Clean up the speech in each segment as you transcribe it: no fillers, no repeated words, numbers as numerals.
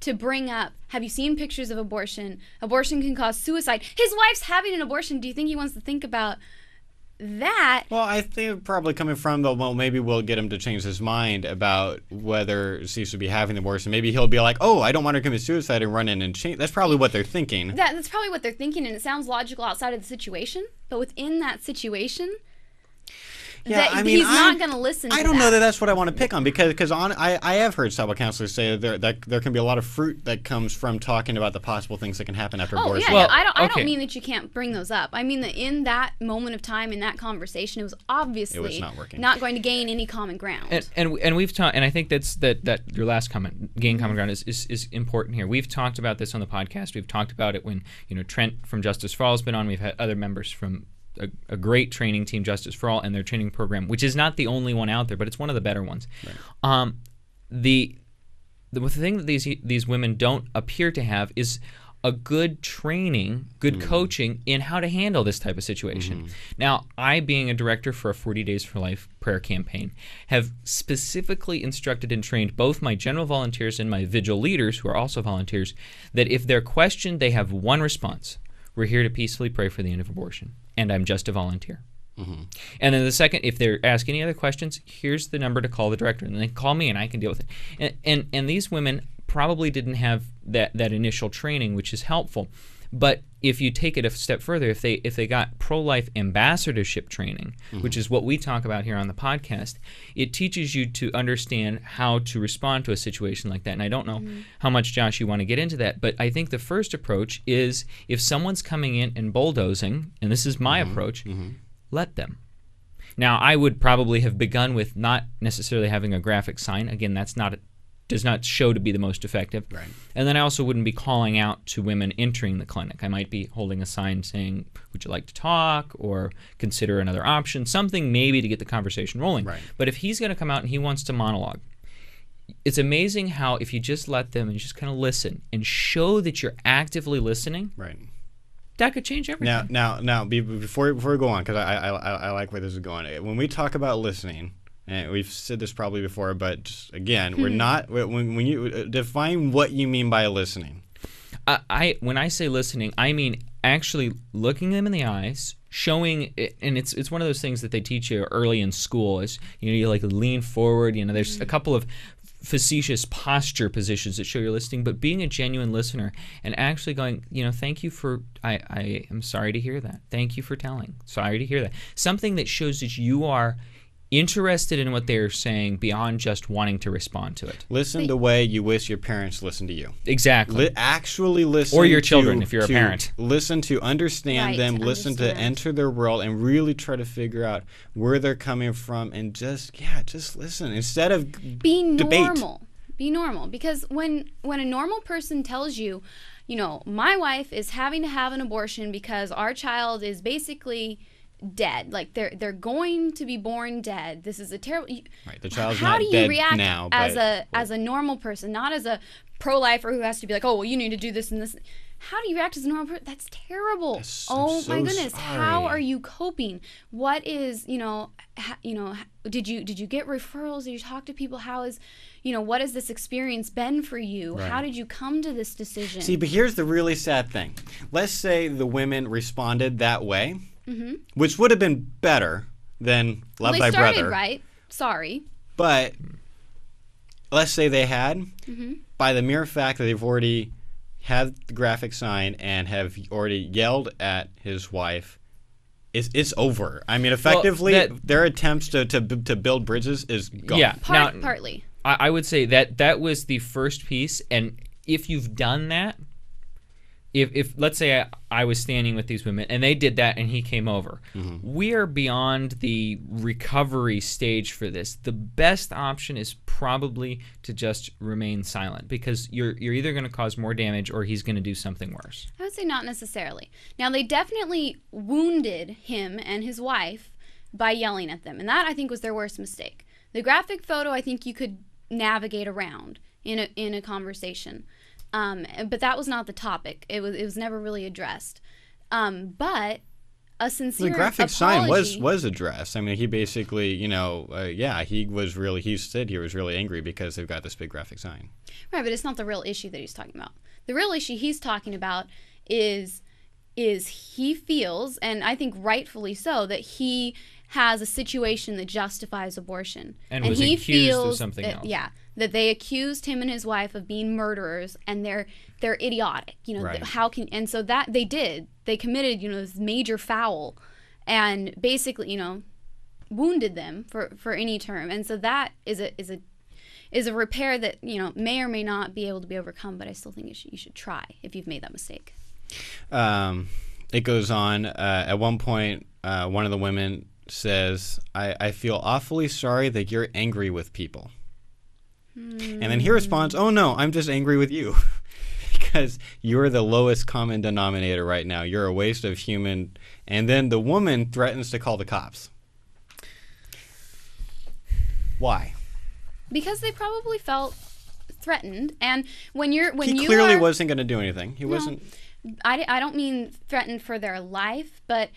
to bring up, have you seen pictures of abortion? Abortion can cause suicide. His wife's having an abortion. Do you think he wants to think about that? Well, I think probably coming from maybe we'll get him to change his mind about whether she should be having the abortion. Maybe he'll be like, oh, I don't want her to commit suicide and run in and change. That's probably what they're thinking. That's probably what they're thinking, and it sounds logical outside of the situation. But within that situation, he's not going to listen to that. I don't know that that's what I want to pick on because I have heard several counselors say that there can be a lot of fruit that comes from talking about the possible things that can happen after abortion. Yeah, I don't mean that you can't bring those up. I mean that in that moment of time, in that conversation, it was obviously not going to gain any common ground. And we've talked, and I think that your last comment, gain common ground, is important here. We've talked about this on the podcast. We've talked about it when Trent from Justice for All has been on. We've had other members from a great training team, Justice for All, and their training program, which is not the only one out there, but it's one of the better ones. Right. The thing that these women don't appear to have is a good training, good coaching in how to handle this type of situation. Now, I, being a director for a 40 Days for Life prayer campaign, have specifically instructed and trained both my general volunteers and my vigil leaders, who are also volunteers, that if they're questioned, they have one response: we're here to peacefully pray for the end of abortion, and I'm just a volunteer. And then the second, if they're asking any other questions, here's the number to call the director, and they call me and I can deal with it. And these women probably didn't have that initial training, which is helpful. But if you take it a step further, if they got pro-life ambassadorship training, which is what we talk about here on the podcast, it teaches you to understand how to respond to a situation like that. And I don't know how much, Josh, you want to get into that, but I think the first approach is if someone's coming in and bulldozing, and this is my approach, let them. Now, I would probably have begun with not necessarily having a graphic sign. Again, does not show to be the most effective. Right. And then I also wouldn't be calling out to women entering the clinic. I might be holding a sign saying, would you like to talk, or consider another option, something maybe to get the conversation rolling. Right. But if he's going to come out and he wants to monologue, it's amazing how if you just let them and you just kind of listen and show that you're actively listening, right, that could change everything. Now, before we go on, because I like where this is going. When we talk about listening, and we've said this probably before, but just, again, we're not. When you define what you mean by listening. When I say listening, I mean actually looking them in the eyes, showing, and it's one of those things that they teach you early in school. Is you like lean forward. There's a couple of facetious posture positions that show you're listening, but being a genuine listener and actually going, thank you for, I am sorry to hear that. Thank you for telling. Sorry to hear that. Something that shows that you are interested in what they're saying beyond just wanting to respond to it. Listen the way you wish your parents listened to you. Exactly. Actually listen. Or your children, if you're a parent. Listen to understand them, listen to enter their world, and really try to figure out where they're coming from, and just listen instead of debate. Be normal. Because when a normal person tells you, my wife is having to have an abortion because our child is basically dead, like they're going to be born dead. This is a terrible. Right, the child's how not do you dead react now, as a normal person, not as a pro-lifer who has to be like, oh well, you need to do this and this. How do you react as a normal person? That's terrible. Oh my goodness, sorry. How are you coping? What is did you get referrals? Did you talk to people? How is what has this experience been for you? Right. How did you come to this decision? See, but here's the really sad thing. Let's say the women responded that way. Which would have been better than love thy brother. They started right. Sorry. But let's say they had, by the mere fact that they've already had the graphic sign and have already yelled at his wife, it's over. I mean, effectively, their attempts to build bridges is gone. Yeah, partly. I would say that was the first piece, and if you've done that, If let's say I was standing with these women and they did that and he came over, we are beyond the recovery stage for this. The best option is probably to just remain silent, because you're either going to cause more damage or he's going to do something worse. I would say not necessarily. Now, they definitely wounded him and his wife by yelling at them, and that I think was their worst mistake. The graphic photo, I think you could navigate around in a conversation. But that was not the topic. It was never really addressed. But a sincere The graphic apology. sign was addressed. I mean, he basically, he said he was really angry because they've got this big graphic sign. Right, but it's not the real issue that he's talking about. The real issue he's talking about is he feels, and I think rightfully so, that he has a situation that justifies abortion. And was he accused feels of something else. Yeah, that they accused him and his wife of being murderers, and they're idiotic. Right. And so that they did. They committed, this major foul, and basically, wounded them for any term. And so that is a repair that may or may not be able to be overcome. But I still think you should try if you've made that mistake. It goes on. At one point, one of the women says, I feel awfully sorry that you're angry with people. And then he responds, oh, no, I'm just angry with you. Because you're the lowest common denominator right now. You're a waste of human. And then the woman threatens to call the cops. Why? Because they probably felt threatened. And he clearly wasn't going to do anything. He wasn't. I don't mean threatened for their life, but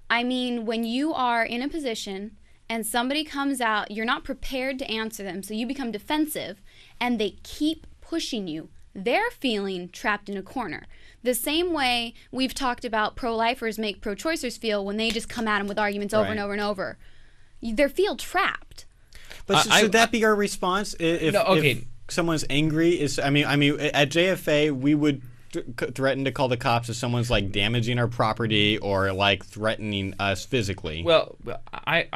I mean when you are in a position and somebody comes out, you're not prepared to answer them, so you become defensive, and they keep pushing you. They're feeling trapped in a corner. The same way we've talked about pro-lifers make pro-choicers feel when they just come at them with arguments over and over and over. They feel trapped. But should that be our response? If someone's angry, at JFA, we would threaten to call the cops if someone's like damaging our property or like threatening us physically. Well, I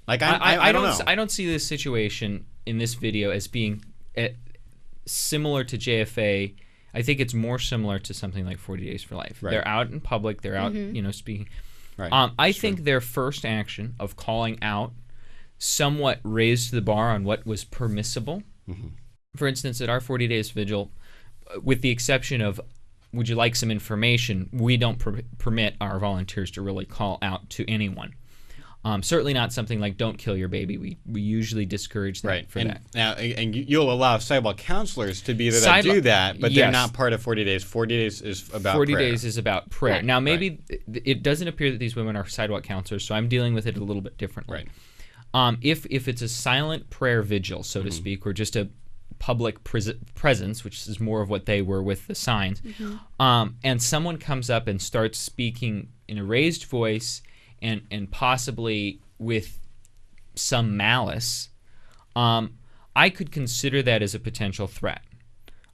don't know. I don't see this situation in this video as being similar to JFA. I think it's more similar to something like 40 Days for Life. Right. They're out in public. They're out, speaking. Right. I think their first action of calling out somewhat raised the bar on what was permissible. Mm-hmm. For instance, at our 40 Days Vigil, with the exception of, would you like some information, we don't permit our volunteers to really call out to anyone. Certainly not something like "don't kill your baby." We usually discourage that for that. Now, and you'll allow sidewalk counselors to be there that do that, but they're not part of 40 Days. 40 Days is about 40 prayer. Days is about prayer. Right. Now, maybe it doesn't appear that these women are sidewalk counselors, so I'm dealing with it a little bit differently. Right. If it's a silent prayer vigil, so to speak, or just a public presence, which is more of what they were with the signs, and someone comes up and starts speaking in a raised voice and possibly with some malice, I could consider that as a potential threat.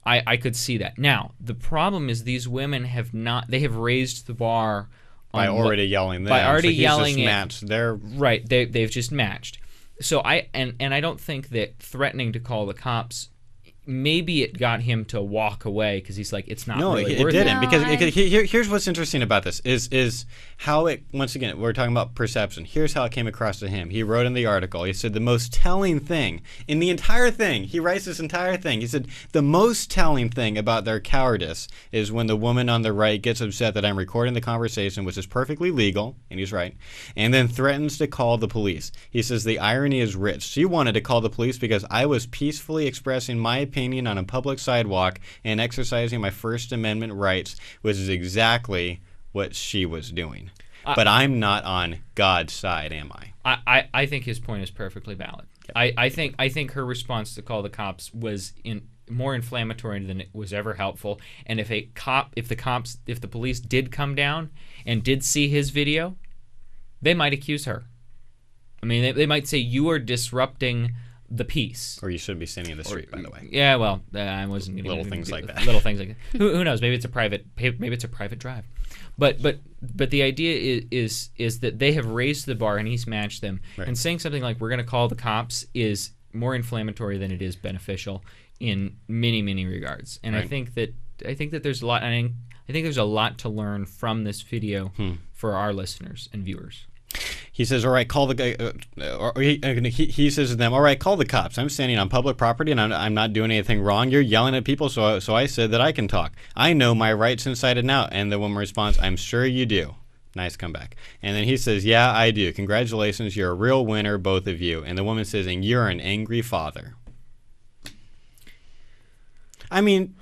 I could see that. Now, the problem is these women have raised the bar by already yelling them. By already yelling just matched their right. They've just matched. So I don't think that threatening to call the cops, maybe it got him to walk away because he's like, it's not really worth it. No, it didn't. Because here's what's interesting about this is how it, once again, we're talking about perception. Here's how it came across to him. He wrote in the article, he said, the most telling thing in the entire thing, he writes this entire thing, he said, the most telling thing about their cowardice is when the woman on the right gets upset that I'm recording the conversation, which is perfectly legal, and he's right, and then threatens to call the police. He says, the irony is rich. She wanted to call the police because I was peacefully expressing my opinion on a public sidewalk and exercising my First Amendment rights, which is exactly what she was doing. But I'm not on God's side, am I? I think his point is perfectly valid. Yeah. I think her response to call the cops was more inflammatory than it was ever helpful. And if the police did come down and did see his video, they might accuse her. I mean, they might say, you are disrupting the peace. Or you shouldn't be standing in the street, by the way. Yeah, well, I wasn't going to little things like that. Little things like that. Who knows? Maybe it's a private drive. But the idea is that they have raised the bar and he's matched them. Right. And saying something like we're going to call the cops is more inflammatory than it is beneficial in many, many regards. And right. I think that there's a lot. I think there's a lot to learn from this video for our listeners and viewers. He says, all right, call the guy. He says to them, all right, call the cops. I'm standing on public property and I'm not doing anything wrong. You're yelling at people, so I said that I can talk. I know my rights inside and out. And the woman responds, I'm sure you do. Nice comeback. And then he says, yeah, I do. Congratulations. You're a real winner, both of you. And the woman says, and you're an angry father. I mean,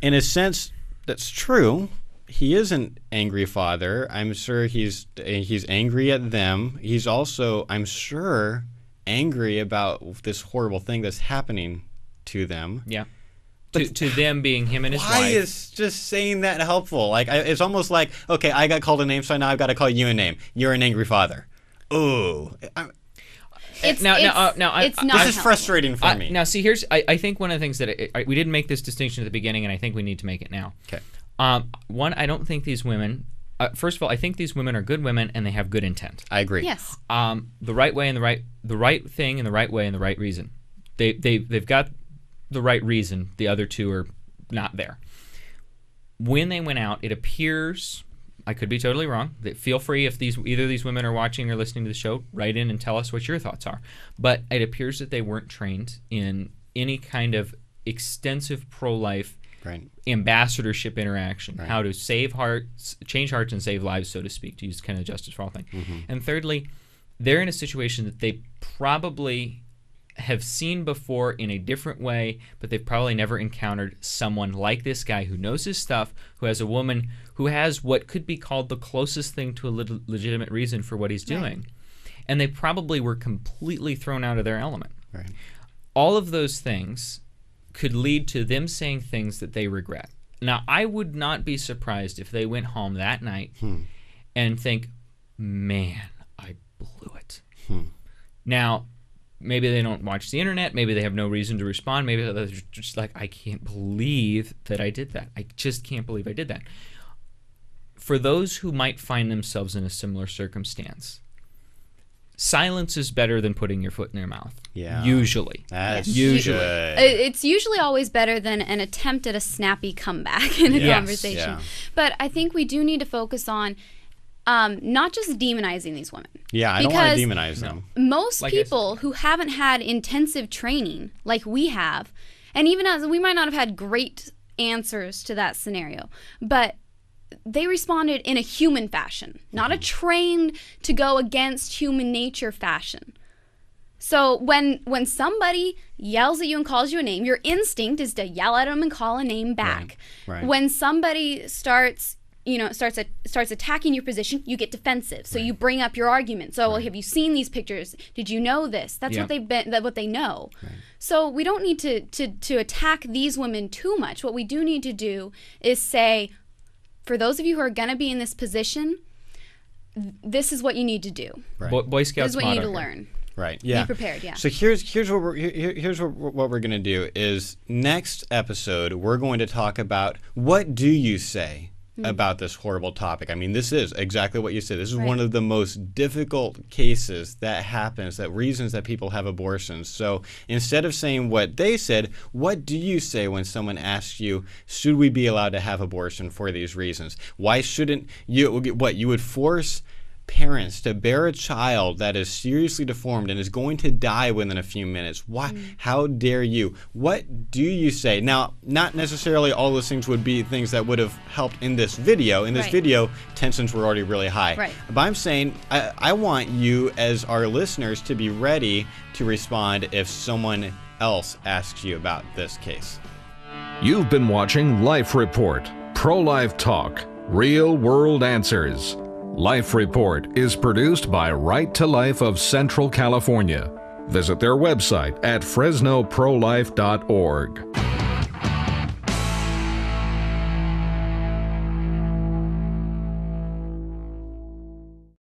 in a sense, that's true. he is an angry father. I'm sure he's angry at them. He's also, I'm sure, angry about this horrible thing that's happening to them. Yeah. To them being him and his wife. Why is just saying that helpful? Like, it's almost like, okay, I got called a name, so now I've got to call you a name. You're an angry father. Ooh. It's not this is helpful. Frustrating for me. Now, see, I think one of the things that we didn't make this distinction at the beginning, and I think we need to make it now. Okay. One, I don't think these women. First of all, I think these women are good women and they have good intent. I agree. Yes. The right way and the right thing and the right way and the right reason. They've got the right reason. The other two are not there. When they went out, it appears, I could be totally wrong. Feel free if either of these women are watching or listening to the show, write in and tell us what your thoughts are. But it appears that they weren't trained in any kind of extensive pro-life ambassadorship interaction, how to save hearts, change hearts, and save lives, so to speak, to use kind of justice for all thing. Mm-hmm. And thirdly, they're in a situation that they probably have seen before in a different way, but they've probably never encountered someone like this guy who knows his stuff, who has a woman who has what could be called the closest thing to a legitimate reason for what he's doing. And they probably were completely thrown out of their element. Right. All of those things could lead to them saying things that they regret. Now, I would not be surprised if they went home that night and think, man, I blew it. Now, maybe they don't watch the internet. Maybe they have no reason to respond. Maybe they're just like, I can't believe that I did that. I just can't believe I did that. For those who might find themselves in a similar circumstance, silence is better than putting your foot in their mouth. Yeah. Usually. That's usually. good. It's usually always better than an attempt at a snappy comeback in a conversation. Yeah. But I think we do need to focus on not just demonizing these women. Yeah, I don't want to demonize them. Most people who haven't had intensive training like we have, and even as we might not have had great answers to that scenario, but they responded in a human fashion, not a trained to go against human nature fashion. So when somebody yells at you and calls you a name, your instinct is to yell at them and call a name back. Right. When somebody starts attacking your position, you get defensive. So you bring up your argument. So, well, have you seen these pictures? Did you know this? That's what what they know. Right. So we don't need to attack these women too much. What we do need to do is say, for those of you who are going to be in this position, this is what you need to do. Right. Boy Scouts. This is what you need to learn. Right. Yeah. Be prepared. Yeah. So here's what we're gonna do is next episode we're going to talk about what do you say about this horrible topic. I mean, this is exactly what you said. This is one of the most difficult cases that happens, that reasons that people have abortions. So instead of saying what they said, what do you say when someone asks you, should we be allowed to have abortion for these reasons? Why shouldn't you? What you would force parents to bear a child that is seriously deformed and is going to die within a few minutes. Why? How dare you? What do you say? Now, not necessarily all those things would be things that would have helped in this video. In this video, tensions were already really high. Right. But I'm saying I want you as our listeners to be ready to respond if someone else asks you about this case. You've been watching Life Report, pro-life talk, real-world answers. Life Report is produced by Right to Life of Central California. Visit their website at fresnoprolife.org.